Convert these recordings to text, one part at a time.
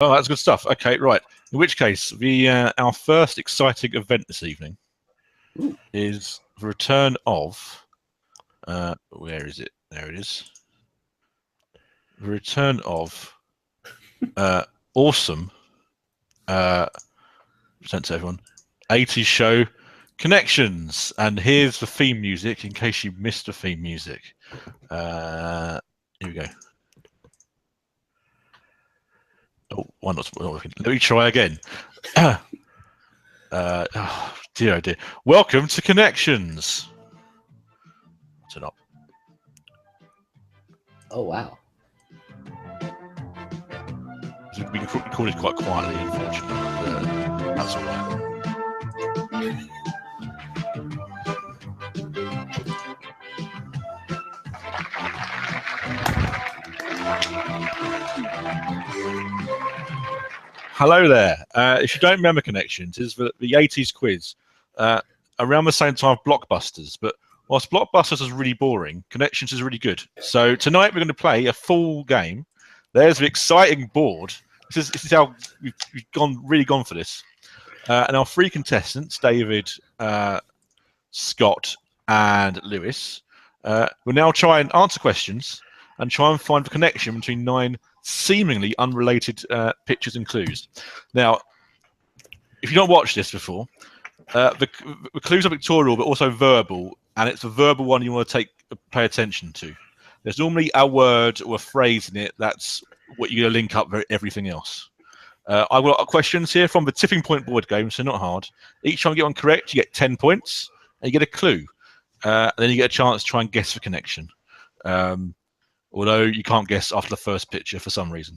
Oh, that's good stuff. Okay, right. In which case, our first exciting event this evening is the return of. Where is it? There it is. The return of awesome. Present to everyone. 80s show Connections, and here's the theme music in case you missed the theme music. Here we go. Oh, why not? Let me try again. Oh, dear, oh dear. Welcome to Connections. Turn up. Oh, wow. We can record it quite quietly, unfortunately. That's all right. Hello there. If you don't remember Connections, it's the 80s quiz. Around the same time of Blockbusters, but whilst Blockbusters is really boring, Connections is really good. So tonight we're going to play a full game. There's the exciting board. This is how we've really gone for this. And our three contestants, David, Scott, and Lewis, will now try and answer questions and try and find the connection between 9 seemingly unrelated pictures and clues. Now, if you don't watch this before, the clues are pictorial but also verbal, and it's a verbal one you want to pay attention to. There's normally a word or a phrase in it that's what you're going to link up everything else. I've got questions here from the tipping point board game, so not hard. Each time you get one correct, you get 10 points, and you get a clue. And then you get a chance to try and guess the connection. Although you can't guess after the first picture for some reason.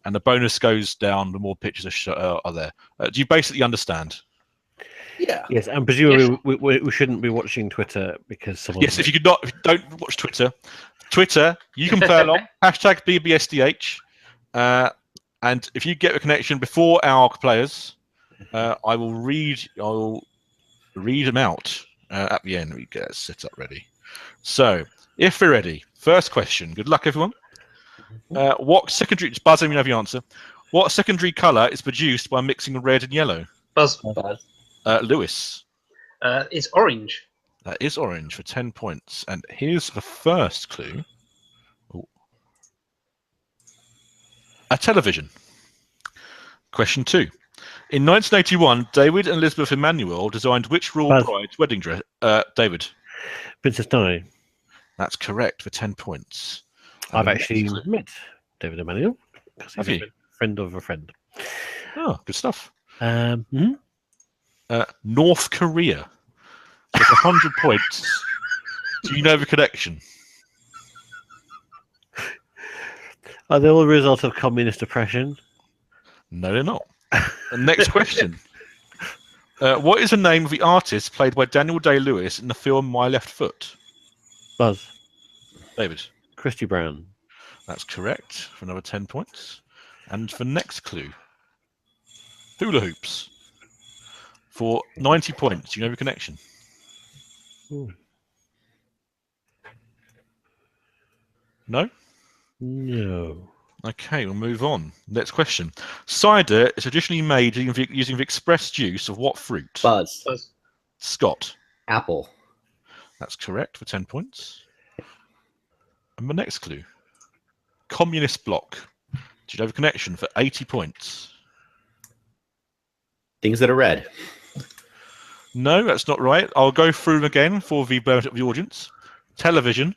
And the bonus goes down the more pictures are there. Do you basically understand? Yeah. Yes, and presumably we shouldn't be watching Twitter because someone. Yes, if you don't watch Twitter, you can play along. Hashtag BBSDH. And if you get a connection before our players, I will read them out at the end. We get set up ready. So if we're ready, first question. Good luck, everyone. What secondary? Just buzz in when you have your answer. What secondary colour is produced by mixing red and yellow? Buzz. Lewis. It's orange. That is orange for 10 points. And here's the first clue. Ooh. A television. Question 2. In 1981, David and Elizabeth Emanuel designed which royal bride's wedding dress? David. Princess Di. That's correct for 10 points. I've actually met David Emanuel because he's a friend of a friend. Oh, good stuff. North Korea. With 100 points. Do you know the connection? Are they all a result of communist oppression? No, they're not. Next question. What is the name of the artist played by Daniel Day-Lewis in the film My Left Foot? Buzz. David. Christy Brown. That's correct for another 10 points. And for next clue. Hula hoops. For 90 points. Do you know the connection? Ooh. No? No. Okay, we'll move on. Next question. Cider is traditionally made using the expressed juice of what fruit? Buzz. Scott. Apple. That's correct for 10 points. And the next clue. Communist bloc. Do you know the connection for 80 points? Things that are red. No, that's not right. I'll go through them again for the benefit of the audience. Television,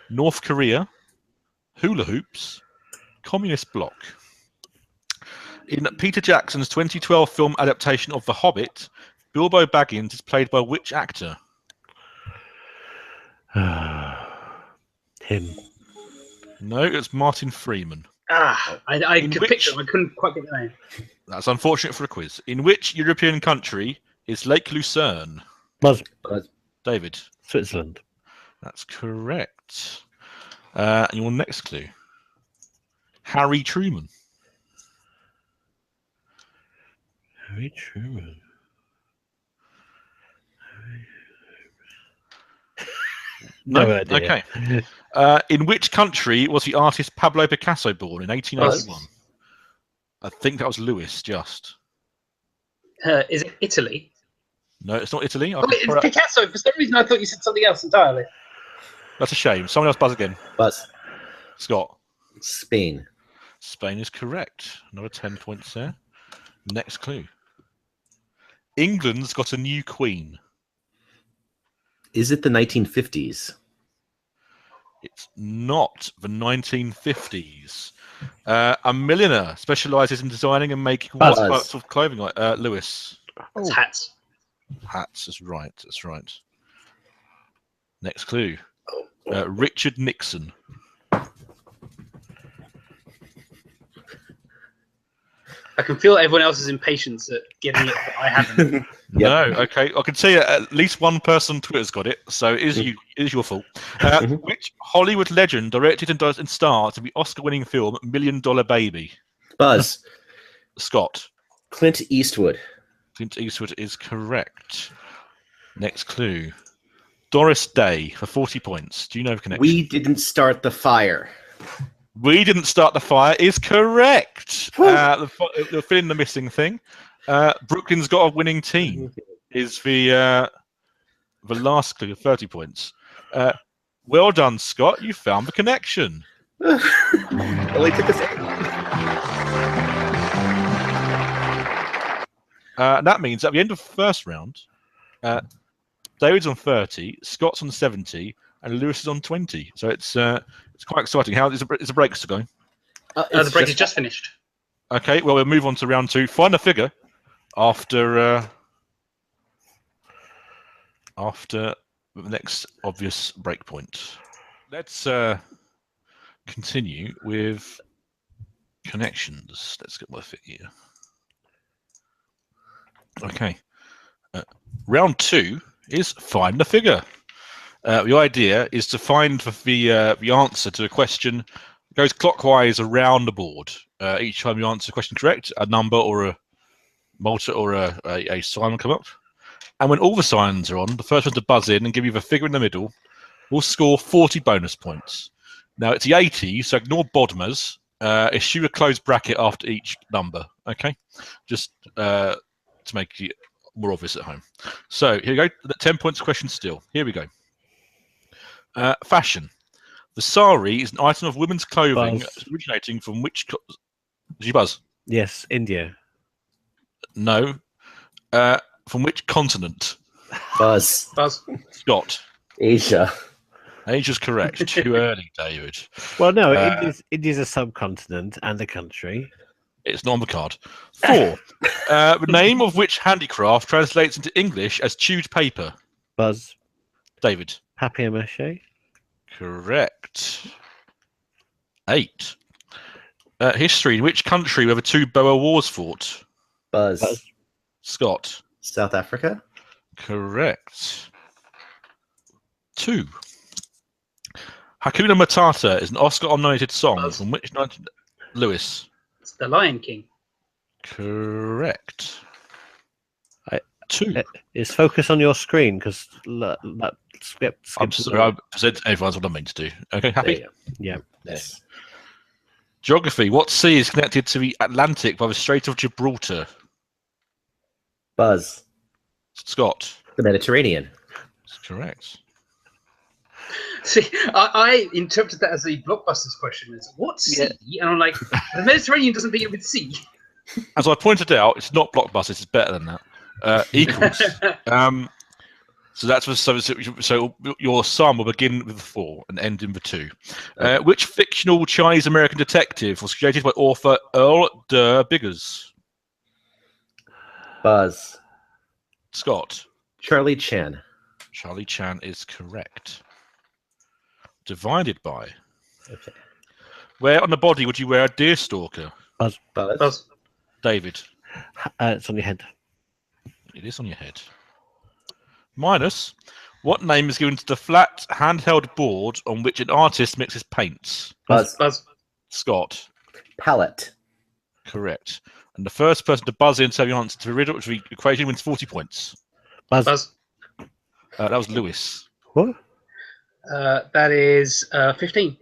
North Korea, hula hoops, communist bloc. In Peter Jackson's 2012 film adaptation of The Hobbit, Bilbo Baggins is played by which actor? Him. No, it's Martin Freeman. I could picture him. I couldn't quite get the name. That's unfortunate for a quiz. In which European country is Lake Lucerne? Buzz. David. Switzerland. That's correct. And your next clue. Harry Truman. Harry Truman. No idea. Okay. In which country was the artist Pablo Picasso born in 1881? I think that was Lewis. Just Is it Italy? no, it's not Italy. Oh, it's Picasso. For some reason, I thought you said something else entirely. That's a shame. Someone else buzz again. Buzz. Scott. Spain. Spain is correct. Another 10 points there. Next clue. England's got a new queen. Is it the 1950s? It's not the 1950s. A millionaire specialises in designing and making what types of clothing? Lewis. It's hats. Hats. That's right. That's right. Next clue. Richard Nixon. I can feel everyone else's impatience at getting it, but I haven't. No, okay. I can see at least one person on Twitter's got it, so it is your fault. Which Hollywood legend directed and starred in the Oscar-winning film $1 Million Baby? Buzz. Scott. Clint Eastwood. Clint Eastwood is correct. Next clue. Doris Day for 40 points. Do you know the connection? We didn't start the fire. We didn't start the fire is correct. The fill in the missing thing. Brooklyn's got a winning team is the last clue of 30 points. Well done, Scott. You found the connection. Only took us 8. That means at the end of the first round, David's on 30, Scott's on 70, and Lewis is on 20. So it's quite exciting. How is the break still going? The break is just finished. Okay, well, we'll move on to round 2. Find a figure after the next obvious break point. Let's continue with connections. Let's get my fit here. Okay. Round 2 is find the figure. The idea is to find the answer to a question that goes clockwise around the board. Each time you answer the question correct, a number or a a sign will come up. And when all the signs are on, the first one to buzz in and give you the figure in the middle will score 40 bonus points. Now, it's the 80s, so ignore bottomers. Issue a closed bracket after each number, okay? Just to make it more obvious at home. So here we go. The 10 points question still. Here we go. Fashion. The sari is an item of women's clothing originating from which... Did you buzz? Yes, India. No. From which continent? Buzz. Scott. Asia. Asia's correct. Too early, David. Well, no, India's a subcontinent and a country. It's not on the card. 4. The name of which handicraft translates into English as chewed paper? Buzz. David. Papier-mâché. Correct. 8. History. In which country were the 2 Boer Wars fought? Buzz. Scott. South Africa. Correct. 2. Hakuna Matata is an Oscar-nominated song from which... Lewis. It's The Lion King. Correct. 2. Is focus on your screen because that skips. I'm sorry, I said everyone's what I meant to do. Okay, happy? Yeah. Yes. Geography. What sea is connected to the Atlantic by the Strait of Gibraltar? Buzz. Scott. The Mediterranean. That's correct. See, I interpreted that as a blockbusters question. As what sea? And I'm like, the Mediterranean doesn't begin with sea. As I pointed out, it's not blockbusters. It's better than that. Equals. So that's so your sum will begin with 4 and end in the 2. Which fictional Chinese American detective was created by author Earl de Biggers? Buzz. Scott. Charlie Chan. Charlie Chan is correct. Divided by. Okay. Where on the body would you wear a deer stalker? Buzz. David. It's on your head. It is on your head. Minus. What name is given to the flat handheld board on which an artist mixes paints? Buzz. Scott. Palette. Correct. And the first person to buzz in to have the answer to the riddle, which the equation, wins 40 points. Buzz. That was Lewis. What? That is 15.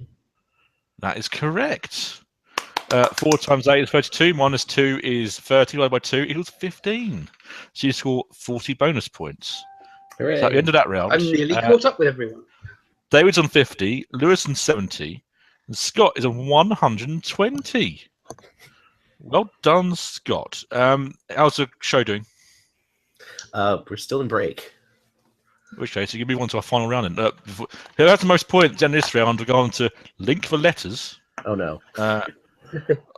That is correct. 4 times 8 is 32. Minus 2 is 30. Divided by 2 equals 15. So you score 40 bonus points. Hooray. So at the end of that round, I'm nearly caught up with everyone. David's on 50, Lewis on 70, and Scott is on 120. Well done, Scott. How's the show doing? We're still in break. Okay, so you move on to our final round. Who has the most points in this round? We'll go on to link for letters. Oh no. I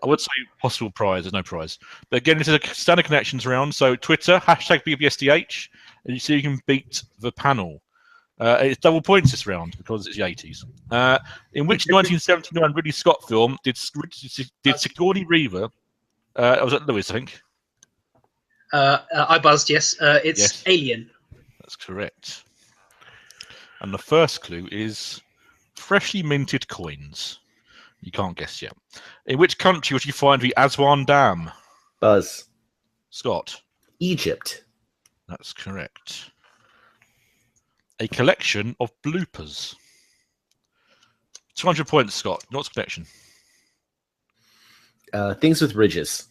would say possible prize. There's no prize. But again, this is a standard connections round. So Twitter, #BBSDH, and you see you can beat the panel. It's double points this round because it's the 80s. In which 1979 Ridley Scott film did Sigourney Weaver? Was it Lewis, I think? I buzzed, yes. It's Yes. Alien. That's correct. And the first clue is freshly minted coins. You can't guess yet. In which country would you find the Aswan Dam? Buzz. Scott. Egypt. That's correct. A collection of bloopers. 200 points, Scott. Not a collection. Things with ridges.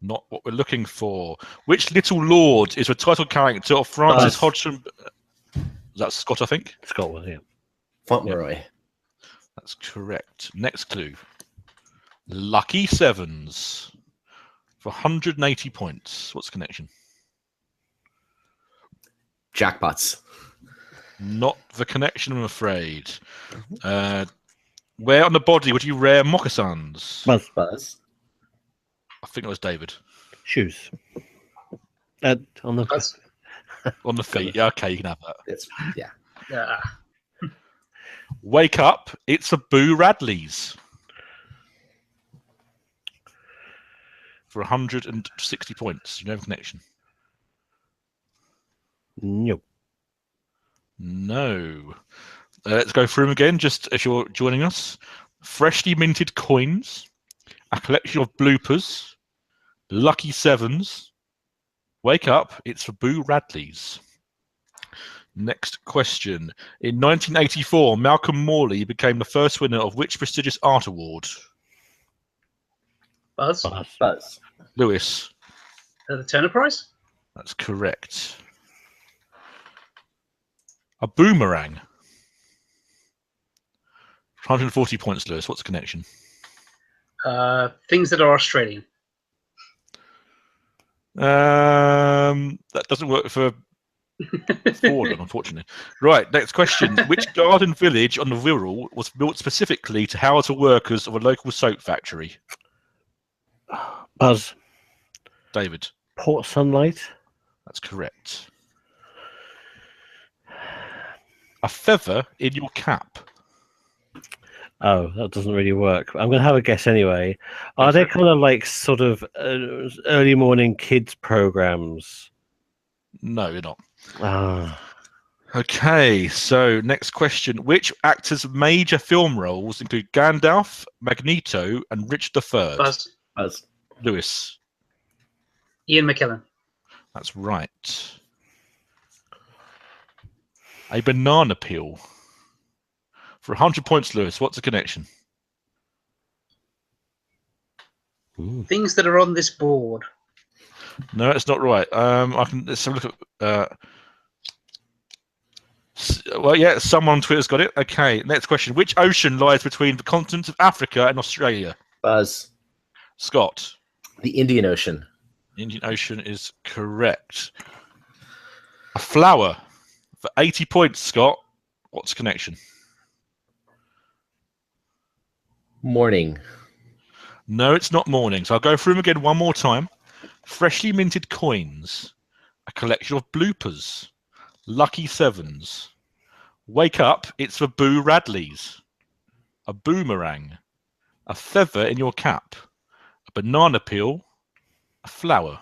Not what we're looking for. Which little lord is the title character of Francis Hodgson? That's Scott, I think. Scott was, yeah. Fauntleroy. That's correct. Next clue. Lucky Sevens for 180 points. What's the connection? Jackpots. Not the connection, I'm afraid. Where on the body would you wear moccasins? Buzz. I think it was David. Shoes. On the Buzz. On the feet. Yeah, okay, you can have that. Yeah. Wake up, it's a Boo Radley's. For 160 points. You know the connection? Nope. No. Let's go through them again, just as you're joining us. Freshly minted coins, a collection of bloopers, lucky sevens. Wake up, it's for Boo Radley's. Next question. In 1984, Malcolm Morley became the first winner of which prestigious art award? Buzz. Buzz. Lewis. The Turner Prize? That's correct. A boomerang. 140 points, Lewis. What's the connection? Things that are Australian. That doesn't work for Ford, unfortunately. Right, next question. Which garden village on the Wirral was built specifically to house the workers of a local soap factory? Buzz. David. Port Sunlight. That's correct. A feather in your cap. Oh, that doesn't really work. I'm going to have a guess anyway. Are they kind of like sort of early morning kids programs? No, you're not. Ah. Okay, so next question. Which actors' major film roles include Gandalf, Magneto, and Richard III? Buzz. Lewis. Ian McKellen. That's right. A banana peel. For 100 points, Lewis, what's the connection? Things that are on this board. No, it's not right. Let's have a look at. Well, yeah, someone on Twitter's got it. Okay, next question. Which ocean lies between the continents of Africa and Australia? Buzz. Scott. The Indian Ocean. The Indian Ocean is correct. A flower. For 80 points, Scott. What's the connection? Morning. No, it's not morning. So I'll go through them again one more time. Freshly minted coins. A collection of bloopers. Lucky sevens. Wake up, it's for Boo Radley's. A boomerang. A feather in your cap. A banana peel. A flower.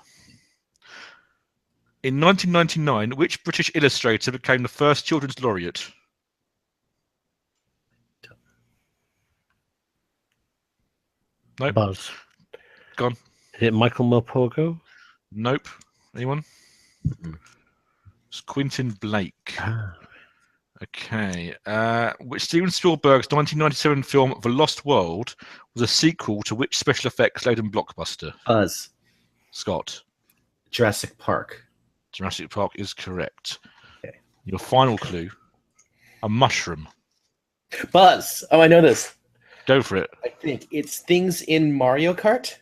In 1999, which British illustrator became the first children's laureate? Nope. Buzz. Gone. Is it Michael Morpurgo? Nope. Anyone? It's Quentin Blake. Okay. Which Steven Spielberg's 1997 film The Lost World was a sequel to which special effects laden blockbuster? Buzz. Scott. Jurassic Park. Jurassic Park is correct. Okay. Your final clue. A mushroom. Buzz. Oh, I know this. Go for it. I think it's things in Mario Kart.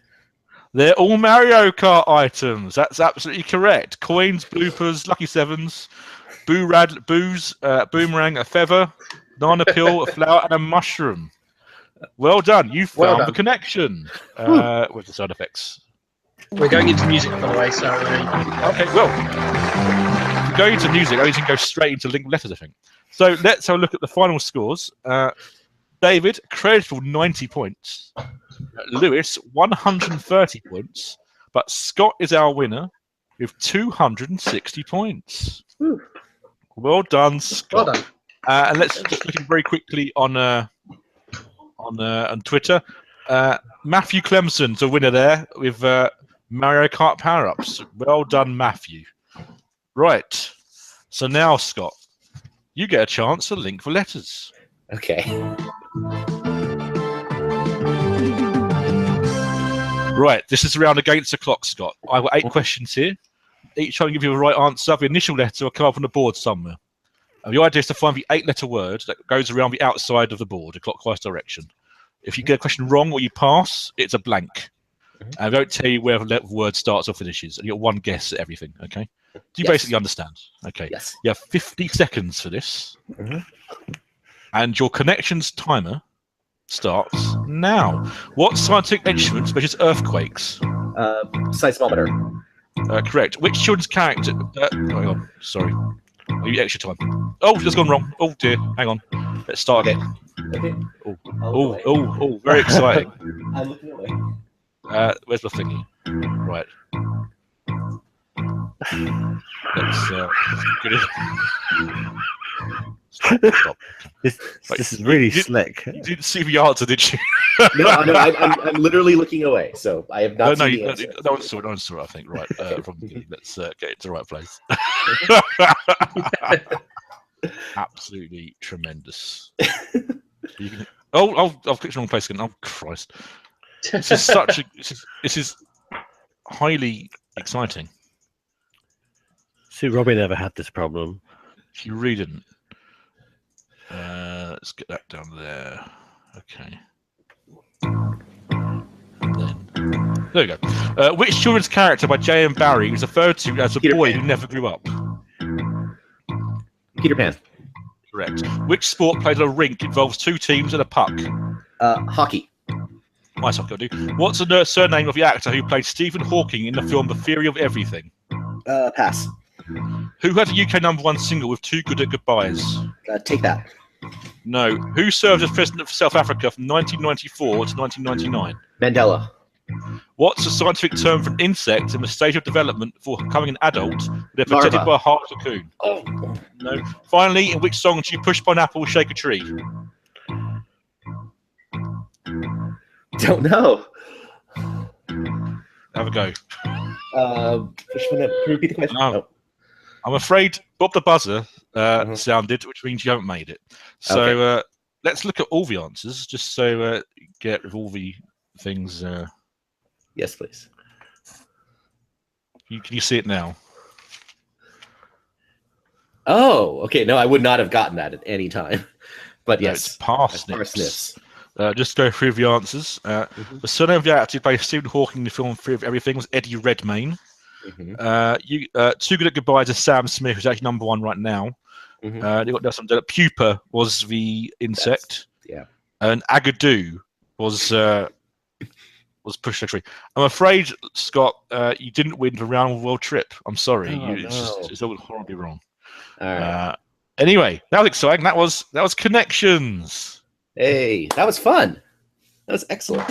They're all Mario Kart items. That's absolutely correct. Coins, bloopers, lucky sevens, booze, boomerang, a feather, banana peel, a flower, and a mushroom. Well done. You found the connection with the sound effects. We're going into music, by the way, so... Okay, well, if we go into music, I can go straight into linked letters, I think. So let's have a look at the final scores. David, creditable 90 points. Lewis, 130 points. But Scott is our winner with 260 points. Whew. Well done, Scott. Well done. And let's just look very quickly on Twitter. Matthew Clemson's a winner there with Mario Kart power-ups. Well done, Matthew. Right. So now, Scott, you get a chance to link the letters. Okay. Right. This is around against the clock, Scott. I've got 8 questions here. Each time I give you the right answer, the initial letter will come up on the board somewhere. And the idea is to find the 8-letter word that goes around the outside of the board, a clockwise direction. If you get a question wrong or you pass, it's a blank. And I won't tell you where the word starts or finishes. And you get one guess at everything, okay? Do you basically understand? Okay. Yes. You have 50 seconds for this. And your connections timer starts now. What scientific instrument measures earthquakes? Seismometer. Correct. Which children's character... hang on. Sorry. I'll give you extra time. Oh, that's gone wrong. Oh, dear. Hang on. Let's start again. Okay. Oh, very exciting. I'm looking away. Where's the thingy? Right. Let's get it. Stop. This is really slick. You didn't see the answer, did you? No, I'm literally looking away, so I have not seen the answer. No one saw it, I think. Right. From the beginning. Let's get it to the right place. Absolutely tremendous. I've clicked the wrong place again. Oh, Christ. This is highly exciting. See, Robbie never had this problem. If you read it, let's get that down there. Okay. And then, there we go. Which children's character by J.M. Barrie is referred to as a Peter boy Pan. who never grew up? Peter Pan. Correct. Which sport played on a rink involves 2 teams and a puck? Hockey. My soccer, do. What's the surname of the actor who played Stephen Hawking in the film The Theory of Everything? Pass. Who had a UK #1 single with 2 Good at Goodbyes? Take that. No. Who served as president of South Africa from 1994 to 1999? Mandela. What's the scientific term for an insect in the stage of development for becoming an adult? They're protected Larva. by a hard cocoon. Oh. No. Finally, in which song do you push pineapple, shake a tree? Don't know. Have a go. Which one? Can you repeat the question? No. I'm afraid Bob the Buzzer sounded, which means you haven't made it. So Okay. Let's look at all the answers, just so get with all the things. Yes, please. Can you see it now? Oh, okay. No, I would not have gotten that at any time. But No, yes, it's parsnips. parsnips. Just go through the answers. The surname of the actor who played Stephen Hawking in the film Theory of Everything was Eddie Redmayne. Too Good at Goodbyes is Sam Smith, who's actually #1 right now. You got some Pupa was the insect. Yeah. And Agadoo was pushed to a tree. I'm afraid, Scott, you didn't win the round world trip. I'm sorry. Oh, It's all horribly wrong. All right. Anyway, that was exciting. That was connections. Hey, that was fun. That was excellent.